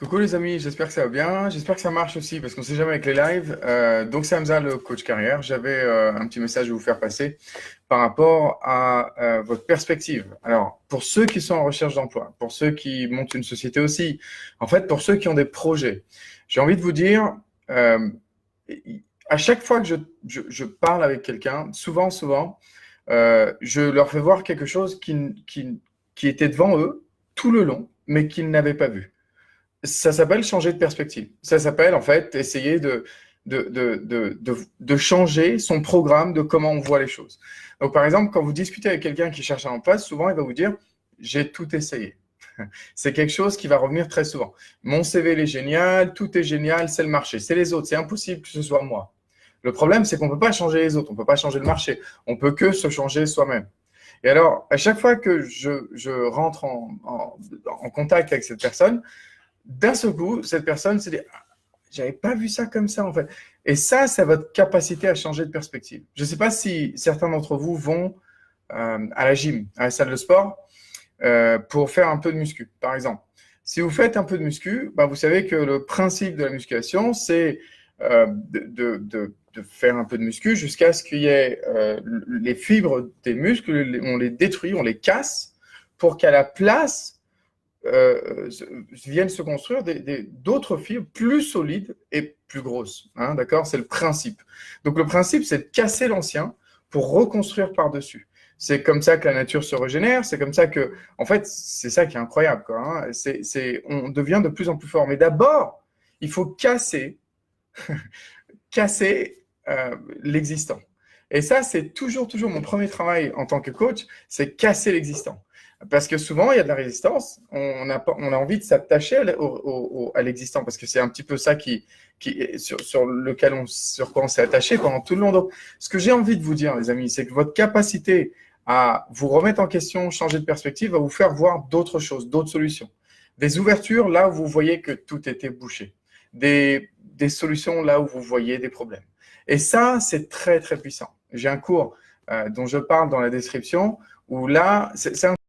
Coucou les amis, j'espère que ça va bien, j'espère que ça marche aussi parce qu'on ne sait jamais avec les lives. Donc c'est Hamza, le coach carrière. J'avais un petit message à vous faire passer par rapport à votre perspective. Alors pour ceux qui sont en recherche d'emploi, pour ceux qui montent une société aussi, en fait pour ceux qui ont des projets, j'ai envie de vous dire, euh, à chaque fois que je parle avec quelqu'un, souvent, je leur fais voir quelque chose qui était devant eux tout le long, mais qu'ils n'avaient pas vu. Ça s'appelle changer de perspective. Ça s'appelle en fait essayer de changer son programme de comment on voit les choses. Donc par exemple, quand vous discutez avec quelqu'un qui cherche un emploi, souvent il va vous dire j'ai tout essayé. C'est quelque chose qui va revenir très souvent. Mon CV il est génial, tout est génial, c'est le marché, c'est les autres, c'est impossible que ce soit moi. Le problème, c'est qu'on ne peut pas changer les autres, on ne peut pas changer le marché, on peut que se changer soi-même. Et alors, à chaque fois que je rentre en contact avec cette personne, d'un seul coup, cette personne s'est dit, ah, j'avais pas vu ça comme ça en fait. Et ça, c'est votre capacité à changer de perspective. Je ne sais pas si certains d'entre vous vont à la gym, à la salle de sport, pour faire un peu de muscu, par exemple. Si vous faites un peu de muscu, bah, vous savez que le principe de la musculation, c'est de faire un peu de muscu jusqu'à ce qu'il y ait les fibres des muscles, on les détruit, on les casse, pour qu'à la place viennent se construire d'autres fibres plus solides et plus grosses. Hein, d'accord? C'est le principe. Donc le principe, c'est de casser l'ancien pour reconstruire par-dessus. C'est comme ça que la nature se régénère, c'est comme ça que, en fait, c'est ça qui est incroyable, quoi. Hein. On devient de plus en plus fort. Mais d'abord, il faut casser l'existant. Et ça, c'est toujours mon premier travail en tant que coach, c'est casser l'existant. Parce que souvent, il y a de la résistance, on a envie de s'attacher à l'existant, parce que c'est un petit peu ça sur quoi on s'est attaché pendant tout le long. Donc, ce que j'ai envie de vous dire, les amis, c'est que votre capacité à vous remettre en question, changer de perspective, va vous faire voir d'autres choses, d'autres solutions. Des ouvertures là où vous voyez que tout était bouché. Des solutions là où vous voyez des problèmes. Et ça, c'est très, très puissant. J'ai un cours dont je parle dans la description où là, c'est un